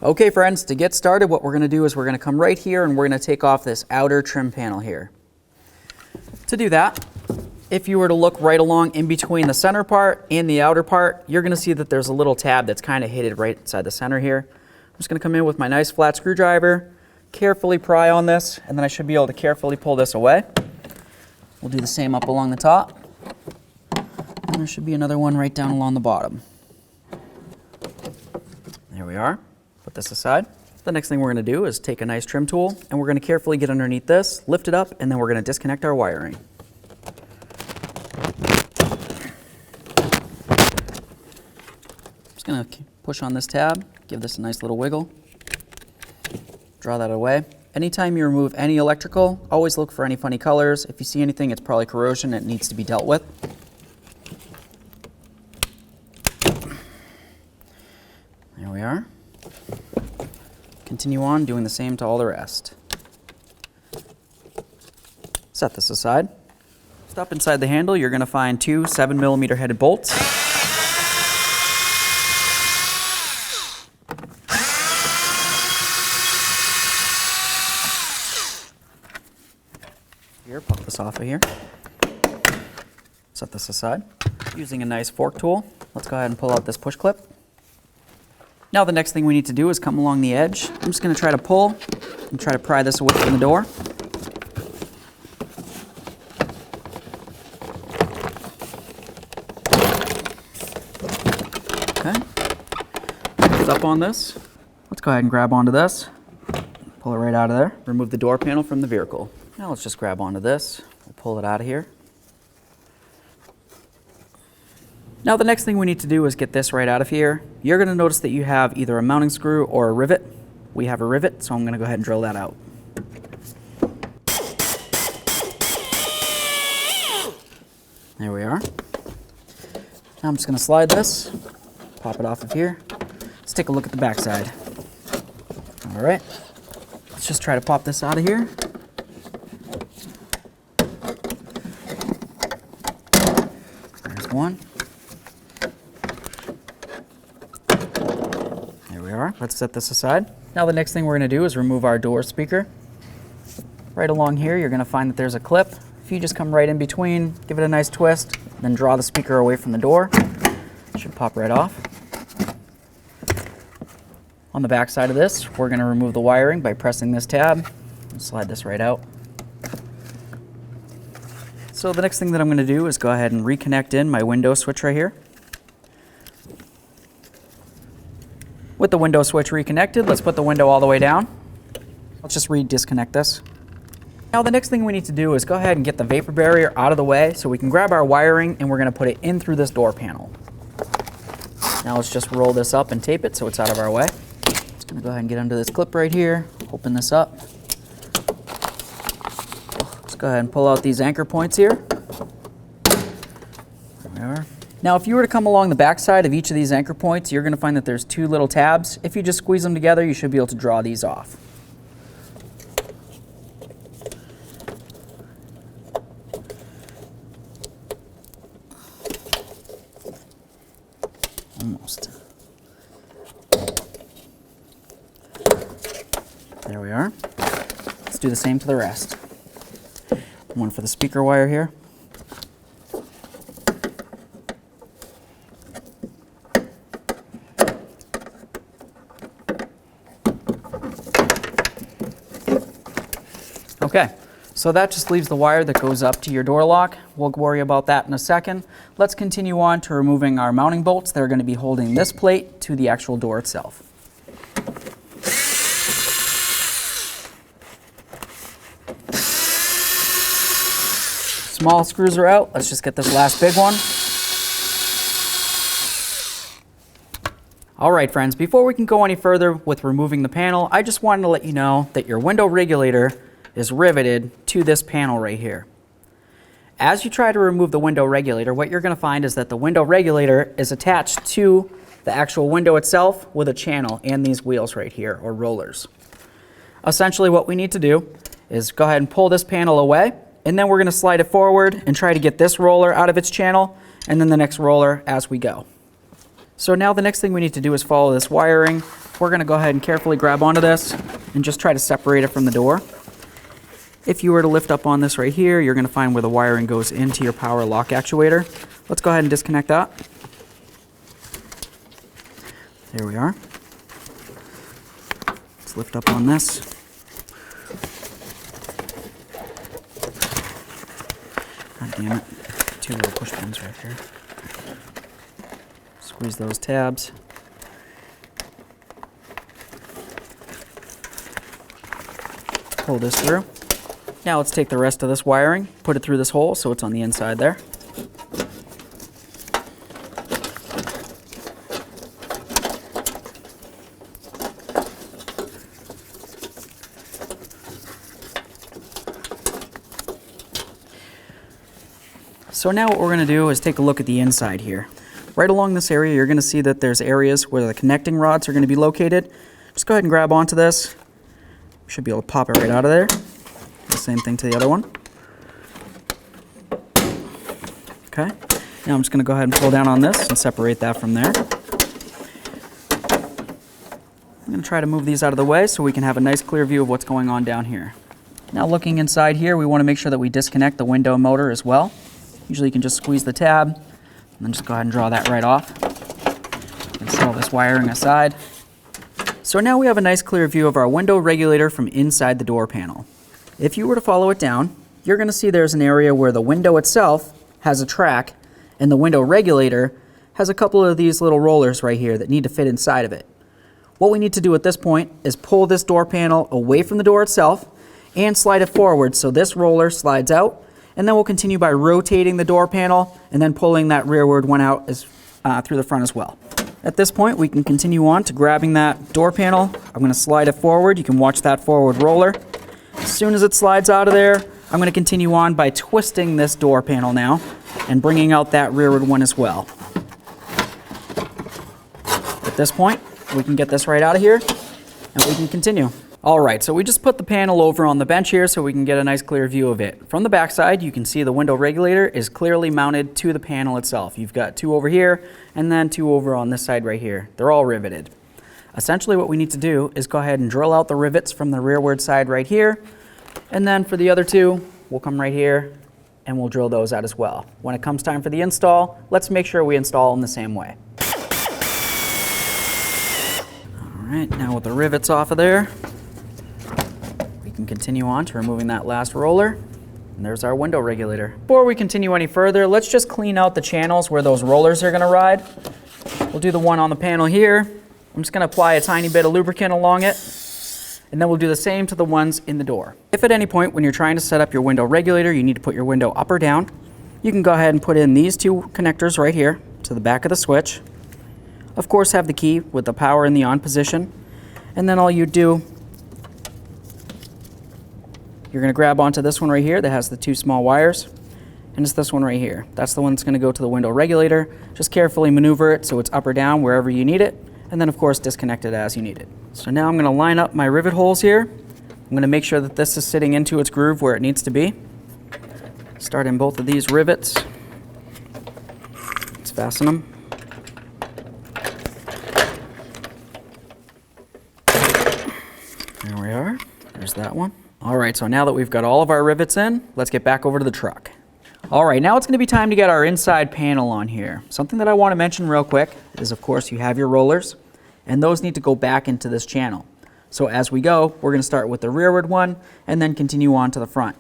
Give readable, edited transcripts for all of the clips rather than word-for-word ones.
Okay friends, to get started what we're going to do is we're going to come right here and we're going to take off this outer trim panel here. To do that, if you were to look right along in between the center part and the outer part, you're going to see that there's a little tab that's kind of hidden right inside the center here. I'm just going to come in with my nice flat screwdriver, carefully pry on this, and then I should be able to carefully pull this away. We'll do the same up along the top, and there should be another one right down along the bottom. There we are. Put this aside. The next thing we're going to do is take a nice trim tool and we're going to carefully get underneath this, lift it up, and then we're going to disconnect our wiring. Just going to push on this tab, give this a nice little wiggle, draw that away. Anytime you remove any electrical, always look for any funny colors. If you see anything, it's probably corrosion that needs to be dealt with. There we are. Continue on doing the same to all the rest. Set this aside. Up inside the handle, you're going to find two 7mm headed bolts. Here, pop this off of here. Set this aside. Using a nice fork tool, let's go ahead and pull out this push clip. Now the next thing we need to do is come along the edge. I'm just going to try to pull and try to pry this away from the door. Okay. Lift up on this. Let's go ahead and grab onto this. Pull it right out of there. Remove the door panel from the vehicle. Now let's just grab onto this. We'll pull it out of here. Now the next thing we need to do is get this right out of here. You're going to notice that you have either a mounting screw or a rivet. We have a rivet, so I'm going to go ahead and drill that out. There we are. Now I'm just going to slide this, pop it off of here. Let's take a look at the back side. All right, let's just try to pop this out of here. There's one. Let's set this aside. Now the next thing we're going to do is remove our door speaker. Right along here you're going to find that there's a clip. If you just come right in between, give it a nice twist, then draw the speaker away from the door, it should pop right off. On the back side of this, we're going to remove the wiring by pressing this tab and slide this right out. So the next thing that I'm going to do is go ahead and reconnect in my window switch right here. With the window switch reconnected, let's put the window all the way down. Let's just re-disconnect this. Now the next thing we need to do is go ahead and get the vapor barrier out of the way so we can grab our wiring and we're going to put it in through this door panel. Now let's just roll this up and tape it so it's out of our way. Just going to go ahead and get under this clip right here, open this up. Let's go ahead and pull out these anchor points here. There we are. Now if you were to come along the back side of each of these anchor points, you're going to find that there's two little tabs. If you just squeeze them together, you should be able to draw these off. Almost. There we are. Let's do the same to the rest. One for the speaker wire here. Okay, so that just leaves the wire that goes up to your door lock. We'll worry about that in a second. Let's continue on to removing our mounting bolts. They're going to be holding this plate to the actual door itself. Small screws are out. Let's just get this last big one. All right, friends, before we can go any further with removing the panel, I just wanted to let you know that your window regulator is riveted to this panel right here. As you try to remove the window regulator, what you're going to find is that the window regulator is attached to the actual window itself with a channel and these wheels right here, or rollers. Essentially what we need to do is go ahead and pull this panel away, and then we're going to slide it forward and try to get this roller out of its channel, and then the next roller as we go. So now the next thing we need to do is follow this wiring we're going to go ahead and carefully grab onto this and just try to separate it from the door. If you were to lift up on this right here, you're going to find where the wiring goes into your power lock actuator. Let's go ahead and disconnect that. There we are. Let's lift up on this. God damn it. 2 little push pins right here. Squeeze those tabs. Pull this through. Now let's take the rest of this wiring, put it through this hole so it's on the inside there. So now what we're going to do is take a look at the inside here. Right along this area, you're going to see that there's areas where the connecting rods are going to be located. Just go ahead and grab onto this. Should be able to pop it right out of there. The same thing to the other one. Okay. Now I'm just going to go ahead and pull down on this and separate that from there. I'm going to try to move these out of the way so we can have a nice clear view of what's going on down here. Now looking inside here, we want to make sure that we disconnect the window motor as well. Usually you can just squeeze the tab and then just go ahead and draw that right off. And set all this wiring aside. So now we have a nice clear view of our window regulator from inside the door panel. If you were to follow it down, you're going to see there's an area where the window itself has a track and the window regulator has a couple of these little rollers right here that need to fit inside of it. What we need to do at this point is pull this door panel away from the door itself and slide it forward so this roller slides out, and then we'll continue by rotating the door panel and then pulling that rearward one out through the front as well. At this point, we can continue on to grabbing that door panel. I'm going to slide it forward. You can watch that forward roller. As soon as it slides out of there, I'm going to continue on by twisting this door panel now and bringing out that rearward one as well. At this point, we can get this right out of here and we can continue. All right, so we just put the panel over on the bench here so we can get a nice clear view of it. From the back side, you can see the window regulator is clearly mounted to the panel itself. You've got 2 over here and then 2 over on this side right here. They're all riveted. Essentially what we need to do is go ahead and drill out the rivets from the rearward side right here. And then for the other 2, we'll come right here and we'll drill those out as well. When it comes time for the install, let's make sure we install them the same way. All right, now with the rivets off of there, we can continue on to removing that last roller. And there's our window regulator. Before we continue any further, let's just clean out the channels where those rollers are going to ride. We'll do the one on the panel here. I'm just going to apply a tiny bit of lubricant along it, and then we'll do the same to the ones in the door. If at any point when you're trying to set up your window regulator, you need to put your window up or down, you can go ahead and put in these 2 connectors right here to the back of the switch. Of course, have the key with the power in the on position, and then all you do, you're going to grab onto this one right here that has the 2 small wires, and it's this one right here. That's the one that's going to go to the window regulator. Just carefully maneuver it so it's up or down wherever you need it, and then of course disconnect it as you need it. So now I'm going to line up my rivet holes here. I'm going to make sure that this is sitting into its groove where it needs to be. Start in both of these rivets. Let's fasten them. There we are. There's that one. All right, so now that we've got all of our rivets in, let's get back over to the truck. All right, now it's going to be time to get our inside panel on here. Something that I want to mention real quick is, of course, you have your rollers, and those need to go back into this channel. So as we go, we're going to start with the rearward one and then continue on to the front.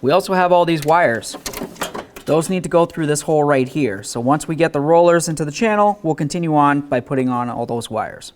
We also have all these wires. Those need to go through this hole right here. So once we get the rollers into the channel, we'll continue on by putting on all those wires.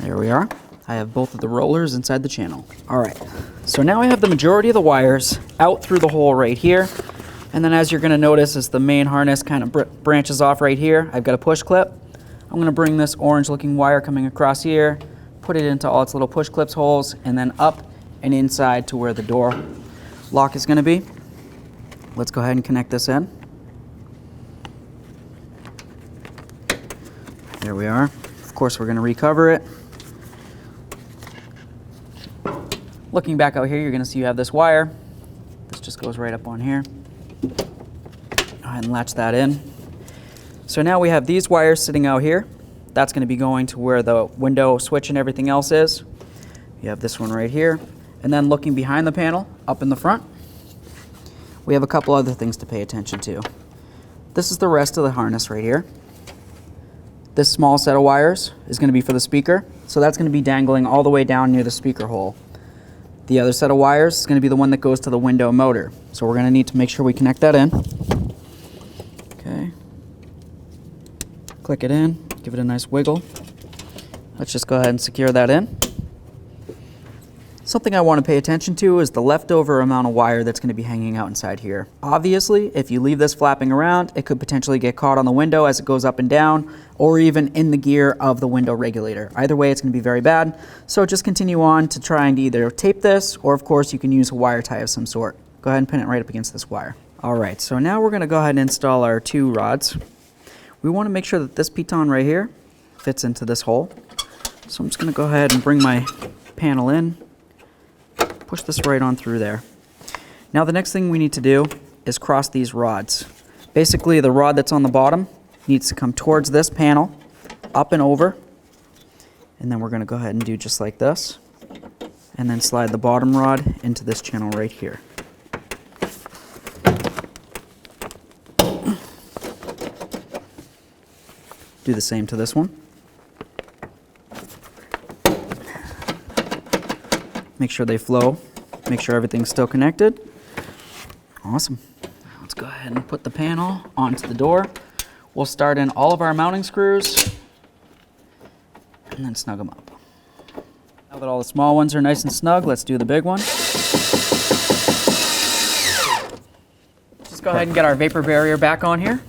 There we are. I have both of the rollers inside the channel. All right, so now I have the majority of the wires out through the hole right here. And then as you're going to notice, as the main harness kind of branches off right here, I've got a push clip. I'm going to bring this orange looking wire coming across here, put it into all its little push clips holes, and then up and inside to where the door lock is going to be. Let's go ahead and connect this in. There we are. Of course, we're going to recover it. Looking back out here, you're going to see you have this wire. This just goes right up on here. Go ahead and latch that in. So now we have these wires sitting out here. That's going to be going to where the window switch and everything else is. You have this one right here. And then looking behind the panel, up in the front, we have a couple other things to pay attention to. This is the rest of the harness right here. This small set of wires is going to be for the speaker. So that's going to be dangling all the way down near the speaker hole. The other set of wires is going to be the one that goes to the window motor. So we're going to need to make sure we connect that in. Okay. Click it in, give it a nice wiggle. Let's just go ahead and secure that in. Something I want to pay attention to is the leftover amount of wire that's going to be hanging out inside here. Obviously, if you leave this flapping around, it could potentially get caught on the window as it goes up and down, or even in the gear of the window regulator. Either way, it's going to be very bad. So just continue on to try and either tape this, or of course you can use a wire tie of some sort. Go ahead and pin it right up against this wire. All right, so now we're going to go ahead and install our two rods. We want to make sure that this piton right here fits into this hole. So I'm just going to go ahead and bring my panel in. Push this right on through there. Now the next thing we need to do is cross these rods. Basically the rod that's on the bottom needs to come towards this panel, up and over, and then we're going to go ahead and do just like this, and then slide the bottom rod into this channel right here. Do the same to this one. Make sure they flow. Make sure everything's still connected. Awesome. Let's go ahead and put the panel onto the door. We'll start in all of our mounting screws and then snug them up. Now that all the small ones are nice and snug, let's do the big one. Just go ahead and get our vapor barrier back on here.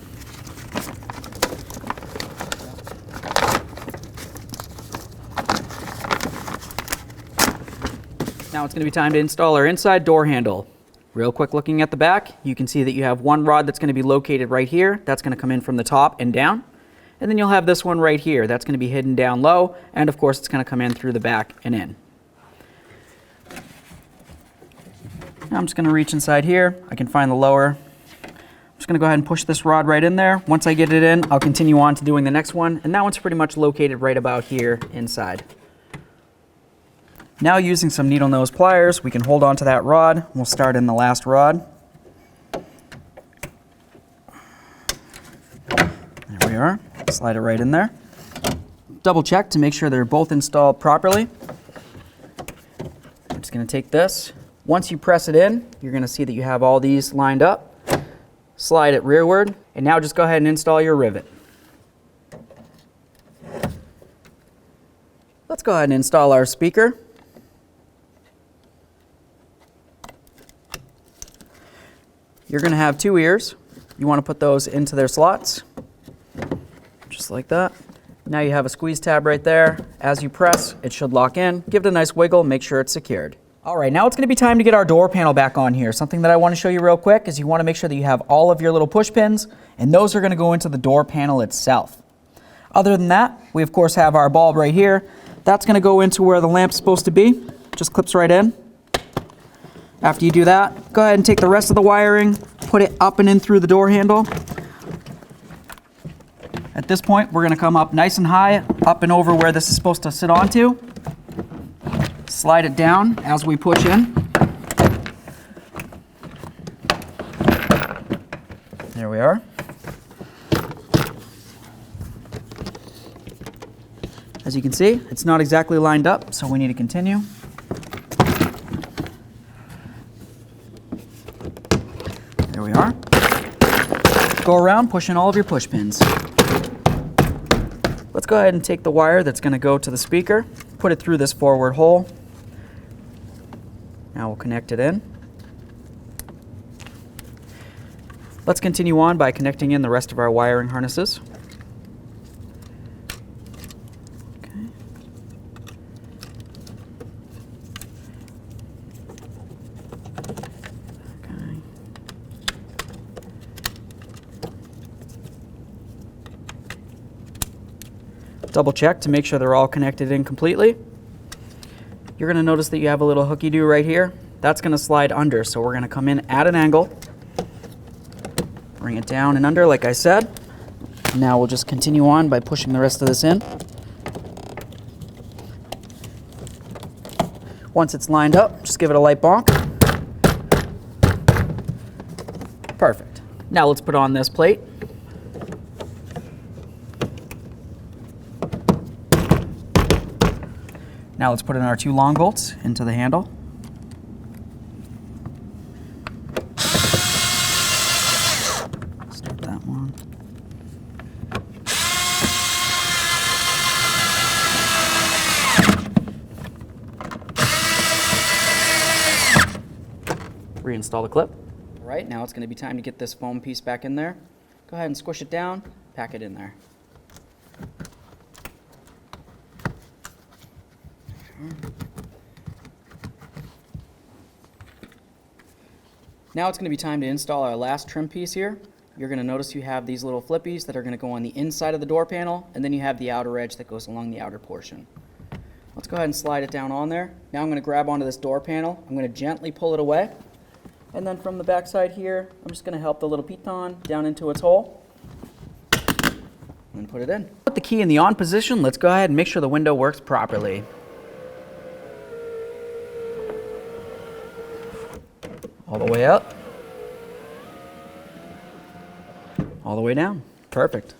Now it's going to be time to install our inside door handle. Real quick looking at the back, you can see that you have one rod that's going to be located right here. That's going to come in from the top and down. And then you'll have this one right here. That's going to be hidden down low. And of course it's going to come in through the back and in. Now I'm just going to reach inside here. I can find the lower. I'm just going to go ahead and push this rod right in there. Once I get it in, I'll continue on to doing the next one. And that one's pretty much located right about here inside. Now using some needle nose pliers, we can hold on to that rod. We'll start in the last rod. There we are. Slide it right in there. Double check to make sure they're both installed properly. I'm just going to take this. Once you press it in, you're going to see that you have all these lined up. Slide it rearward, and now just go ahead and install your rivet. Let's go ahead and install our speaker. You're going to have two ears. You want to put those into their slots, just like that. Now you have a squeeze tab right there. As you press, it should lock in. Give it a nice wiggle, make sure it's secured. All right, now it's going to be time to get our door panel back on here. Something that I want to show you real quick is you want to make sure that you have all of your little push pins, and those are going to go into the door panel itself. Other than that, we of course have our bulb right here. That's going to go into where the lamp's supposed to be. Just clips right in. After you do that, go ahead and take the rest of the wiring, put it up and in through the door handle. At this point, we're going to come up nice and high, up and over where this is supposed to sit onto. Slide it down as we push in. There we are. As you can see, it's not exactly lined up, so we need to continue. There we are. Go around pushing all of your push pins. Let's go ahead and take the wire that's going to go to the speaker, put it through this forward hole. Now we'll connect it in. Let's continue on by connecting in the rest of our wiring harnesses. Okay. Okay. Double check to make sure they're all connected in completely. You're going to notice that you have a little hooky-doo right here. That's going to slide under, so we're going to come in at an angle, bring it down and under like I said. Now we'll just continue on by pushing the rest of this in. Once it's lined up, just give it a light bonk. Perfect. Now let's put on this plate. Now let's put in our 2 long bolts into the handle. Start that one. Reinstall the clip. All right, now it's going to be time to get this foam piece back in there. Go ahead and squish it down, pack it in there. Now it's going to be time to install our last trim piece here. You're going to notice you have these little flippies that are going to go on the inside of the door panel, and then you have the outer edge that goes along the outer portion. Let's go ahead and slide it down on there. Now I'm going to grab onto this door panel. I'm going to gently pull it away, and then from the back side here, I'm just going to help the little piton down into its hole and put it in. Put the key in the on position. Let's go ahead and make sure the window works properly. All the way up, all the way down. Perfect.